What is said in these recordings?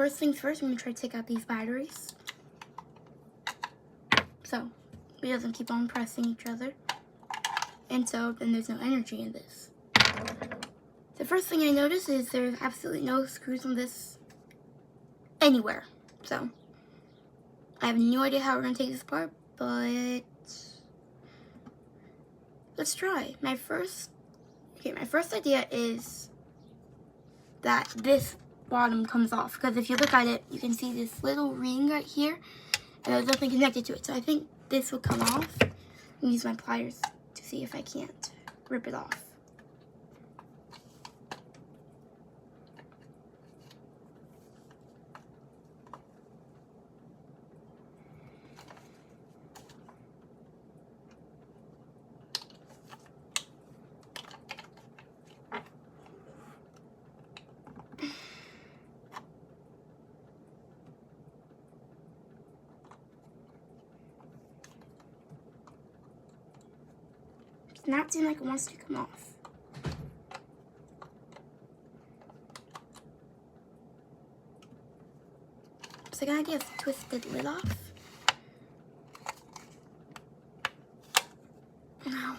first things first, I'm going to try to take out these batteries. So, it doesn't keep on pressing each other. And so, then there's no energy in this. The first thing I notice is there's absolutely no screws on this anywhere. So, I have no idea how we're going to take this apart, but let's try. My first idea is that this bottom comes off, because if you look at it, you can see this little ring right here, and there's nothing connected to it. So I think this will come off. I'm use my pliers to see if I can't rip it off. It's not seem like it wants to come off. Second idea is to twist the lid off. No.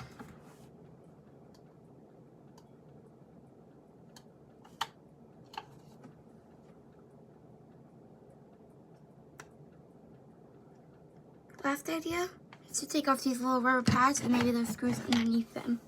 Last idea is to take off these little rubber pads and maybe there's screws underneath them.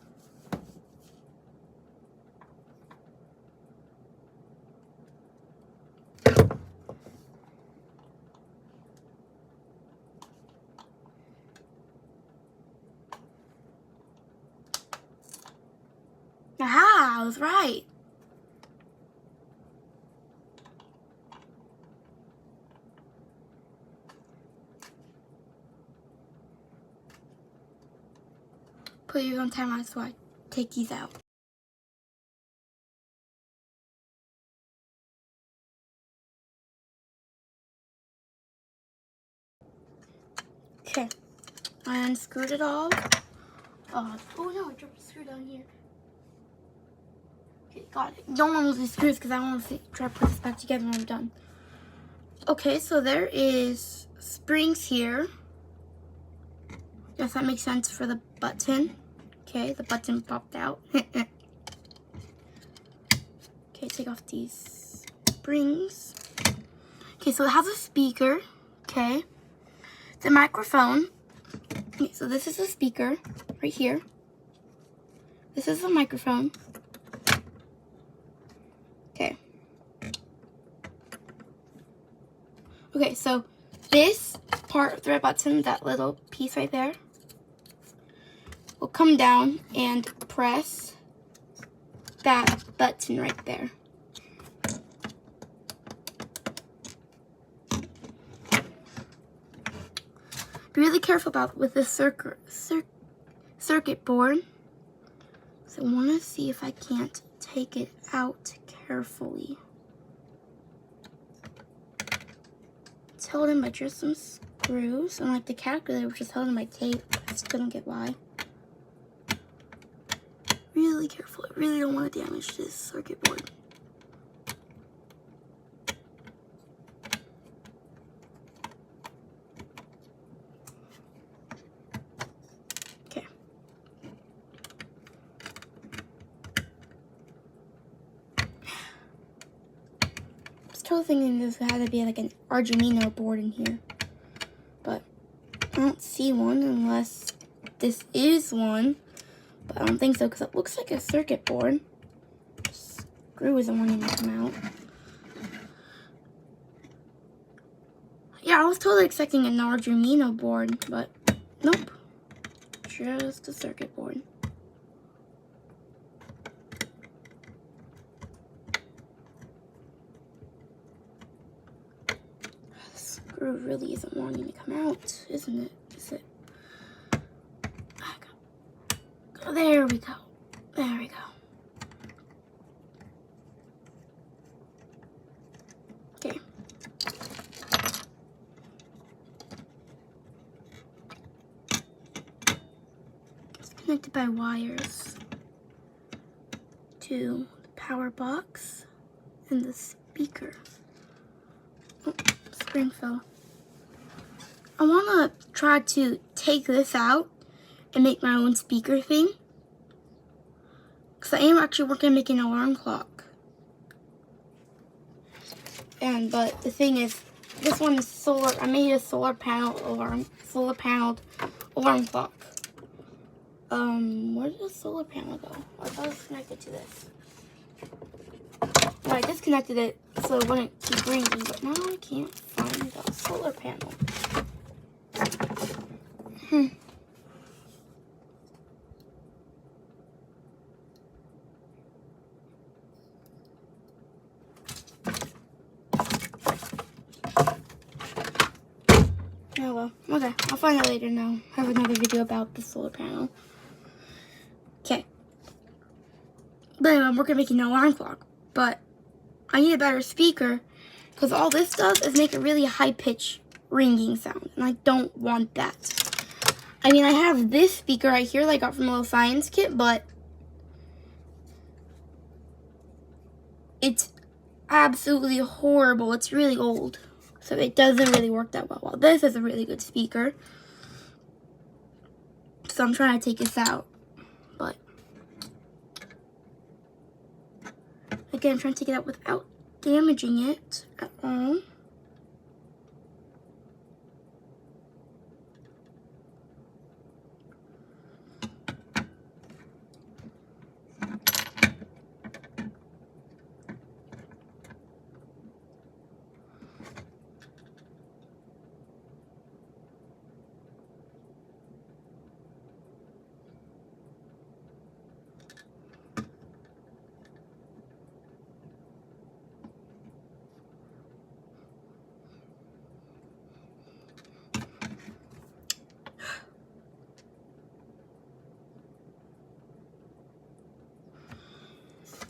Aha, I was right. Put yours on timeout so I take these out. Okay, I unscrewed it all. Oh no, I dropped a screw down here. Okay, got it. Don't want to lose the screws because I want to try to put this back together when I'm done. Okay, so there is springs here. Guess that makes sense for the button. Okay, the button popped out. Okay, take off these springs. Okay, so it has a speaker. Okay, the microphone. Okay, so this is a speaker right here. This is the microphone. Okay. Okay, so this part of the red button, that little piece right there, will come down and press that button right there. Be really careful with this circuit board. So I want to see if I can't take it out carefully. It's held in by just some screws, and like the calculator was just held in by tape. I still don't get why. Really careful. I really don't want to damage this circuit board. Okay. I was totally thinking this had to be like an Arduino board in here, but I don't see one unless this is one. But I don't think so because it looks like a circuit board. Screw isn't wanting to come out. Yeah, I was totally expecting an Arduino board, but nope. Just a circuit board. The screw really isn't wanting to come out, isn't it? Is it? Oh, there we go. There we go. Okay. It's connected by wires to the power box and the speaker. Oh, screen fell. I want to try to take this out and make my own speaker thing. Because I am actually working on making an alarm clock. But the thing is, this one is solar. I made a solar paneled alarm clock. Where did the solar panel go? I thought it was connected to this. Well, I disconnected it so it wouldn't keep ringing, but now I can't find the solar panel. Oh well, okay, I'll find it later now. I have another video about the solar panel. Okay. But anyway, I'm working on making an alarm clock. But I need a better speaker because all this does is make a really high-pitched ringing sound. And I don't want that. I mean, I have this speaker right here that I got from a little science kit, but it's absolutely horrible. It's really old. So it doesn't really work that well. Well, this is a really good speaker. So I'm trying to take this out. But again, I'm trying to take it out without damaging it at all.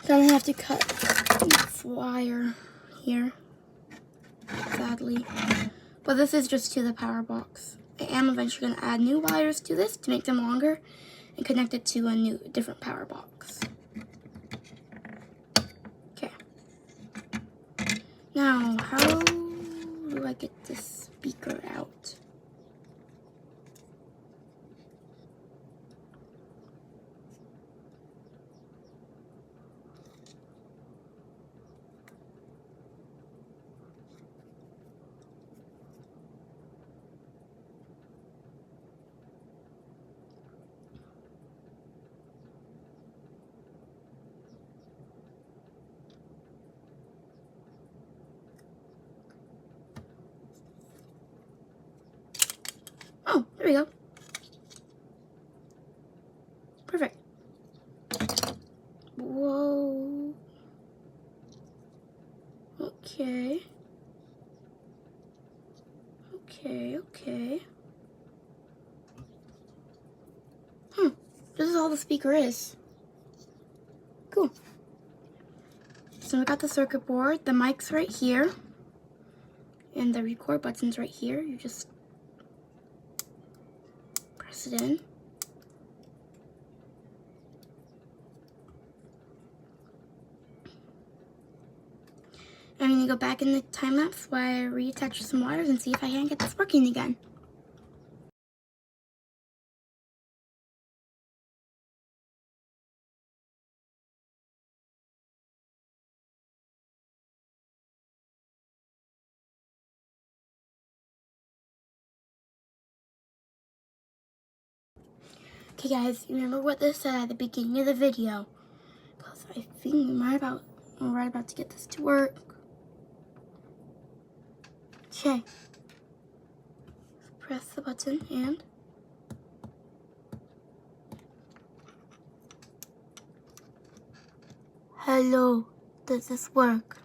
Then I have to cut this wire here, sadly. But this is just to the power box. I am eventually going to add new wires to this to make them longer and connect it to a different power box. Okay. Now, how do I get this speaker out? Oh, there we go. Perfect. Whoa. Okay. Okay. This is all the speaker is. Cool. So we got the circuit board, the mic's right here, and the record button's right here. You just press it in. And then you go back in the time lapse while I reattach some wires and see if I can get this working again. Okay guys, remember what this said at the beginning of the video, because I think we're right about to get this to work. Okay. Press the button and hello, does this work?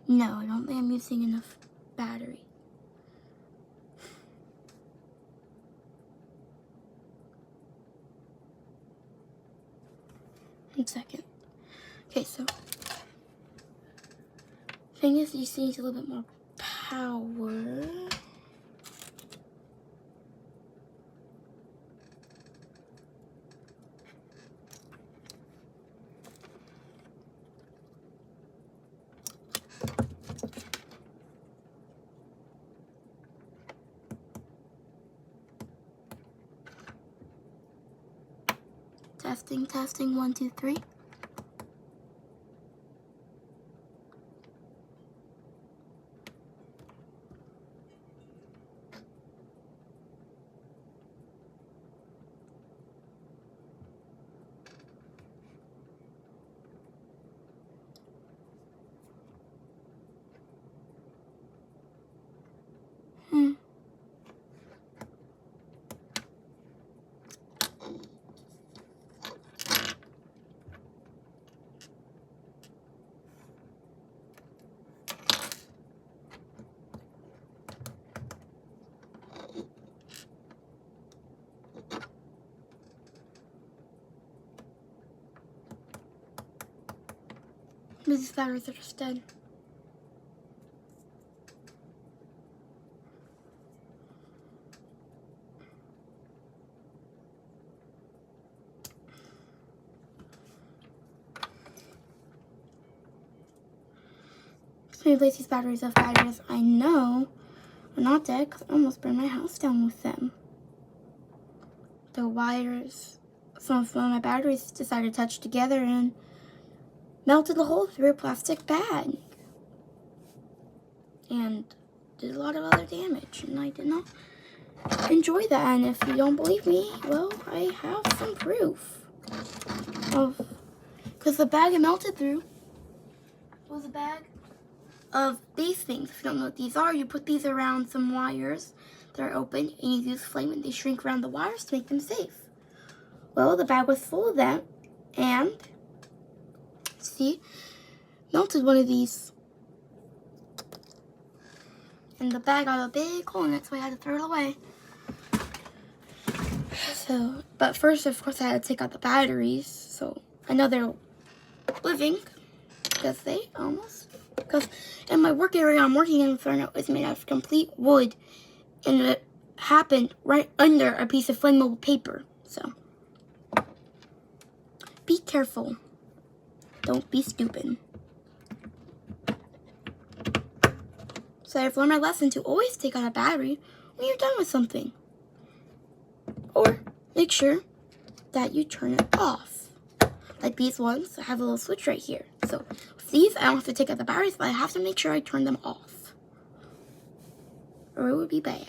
No, I don't think I'm using enough battery. One second. Okay, so thing is, you see, needs a little bit more power. Testing, testing, 1, 2, 3. These batteries are just dead. So replace these batteries with batteries I know are not dead because I almost burned my house down with them. The wires, some of my batteries decided to touch together and melted the hole through a plastic bag. And did a lot of other damage, and I did not enjoy that. And if you don't believe me, well, I have some proof of, because the bag it melted through was a bag of these things. If you don't know what these are, you put these around some wires that are open, and you use flame and they shrink around the wires to make them safe. Well, the bag was full of that, and see, melted one of these. And the bag got a big hole in it, so I had to throw it away. So, but first, of course, I had to take out the batteries. So, I know they're living, because in my work area I'm working in, Inferno is made out of complete wood. And it happened right under a piece of flammable paper. So, be careful. Don't be stupid. So I've learned my lesson to always take out a battery when you're done with something. Or make sure that you turn it off. Like these ones, I have a little switch right here. So with these, I don't have to take out the batteries, but I have to make sure I turn them off. Or it would be bad.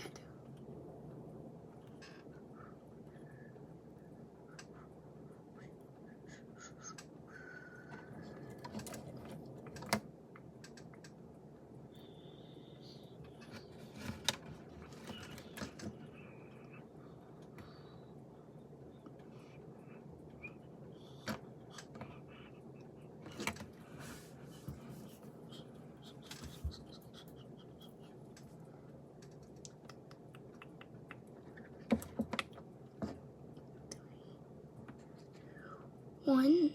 One.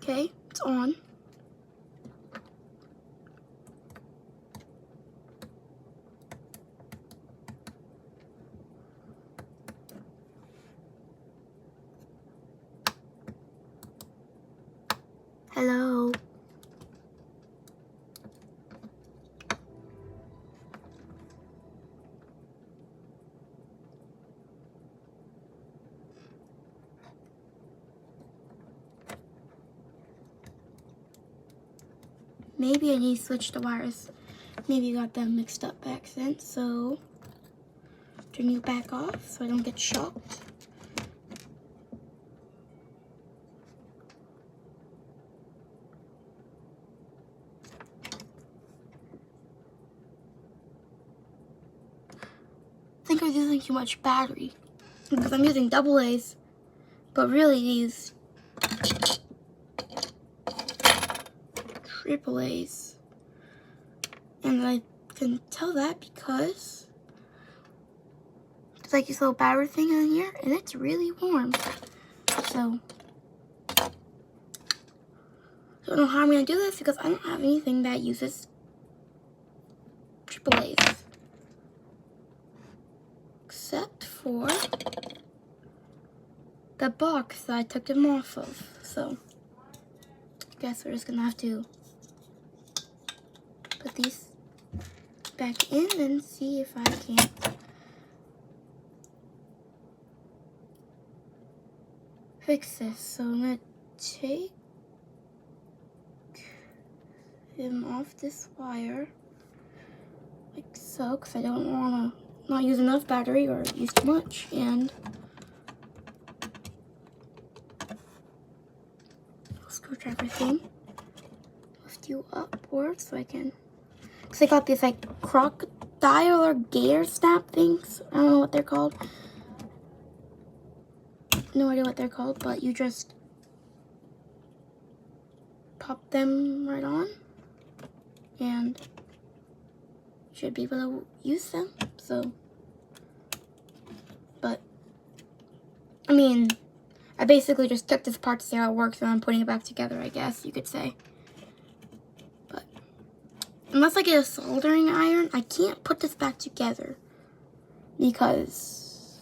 Okay, it's on. Hello. Maybe I need to switch the wires. Maybe you got them mixed up by accident, so turn you back off so I don't get shocked. I think I was using too much battery because I'm using AA's, but really these AA's. And I can tell that because there's like this little battery thing in here, and it's really warm. So I don't know how I'm gonna do this because I don't have anything that uses AA's. Except for the box that I took them off of. So I guess we're just gonna have to put these back in and see if I can't fix this. So I'm gonna take him off this wire like so, because I don't want to not use enough battery or use too much. And screwdriver thing, lift you upwards so I can, because I got these like crocodile or gator snap things. I don't know what they're called. No idea what they're called, but you just pop them right on and you should be able to use them. So, but I mean, I basically just took this apart to see how it works and I'm putting it back together, I guess you could say. But unless I get a soldering iron, I can't put this back together because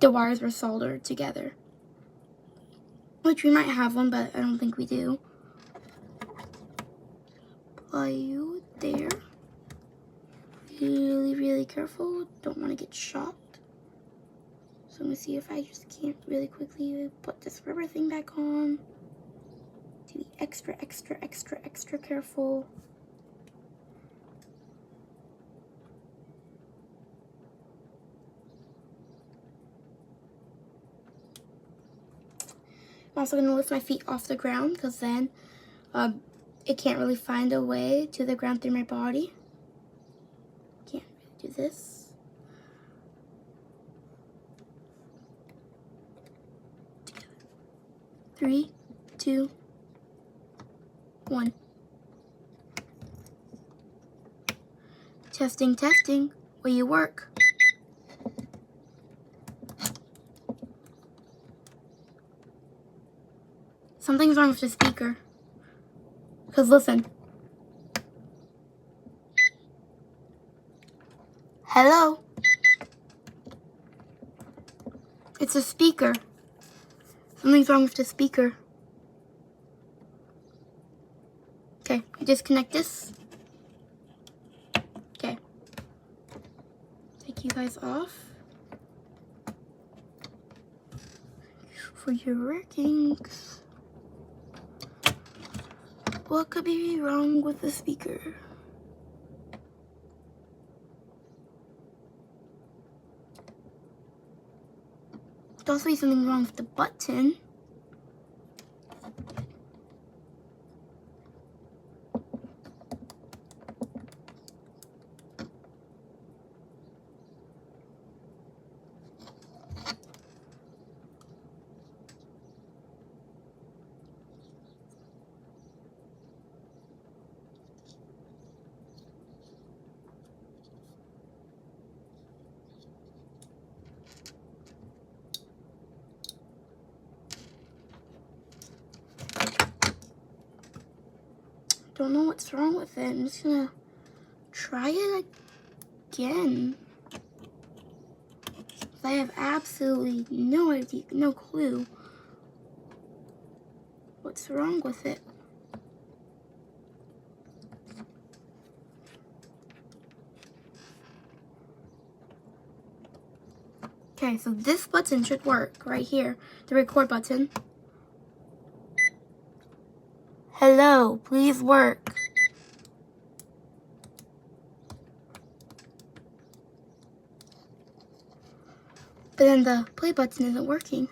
the wires were soldered together. Which we might have one, but I don't think we do. Apply you there. Really, really careful. Don't want to get shocked. So I'm going to see if I just can't really quickly put this rubber thing back on. To be extra, extra, extra, extra careful. I'm also going to lift my feet off the ground because then it can't really find a way to the ground through my body. Can't really do this. 3, 2, 1. Testing, testing. Will you work? Something's wrong with the speaker. Because listen. Hello? It's a speaker. Something's wrong with the speaker. Okay, disconnect this. Okay. Take you guys off. For your workings. What could be wrong with the speaker? There's also something wrong with the button. Don't know what's wrong with it. I'm just gonna try it again. I have absolutely no idea, no clue what's wrong with it. Okay, so this button should work right here, the record button. Hello, please work. But then the play button isn't working.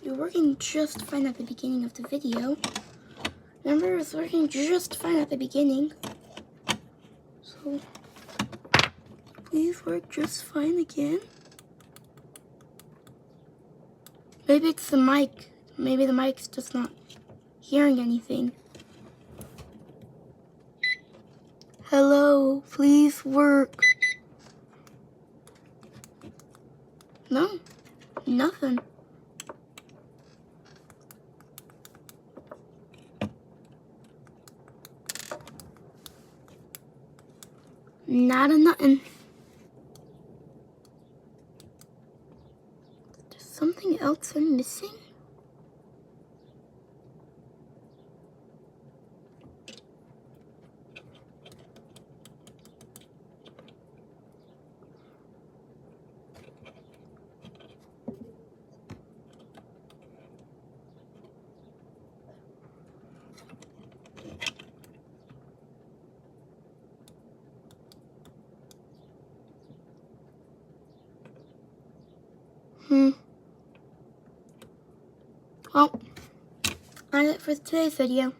You're working just fine at the beginning of the video. Remember, it was working just fine at the beginning. So, please work just fine again. Maybe it's the mic. Maybe the mic's just not hearing anything. Hello, please work. No, nothing. Not a nothing. else I'm missing? Well, that's it for today's video.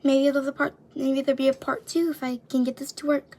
Maybe there'll be a part 2 if I can get this to work.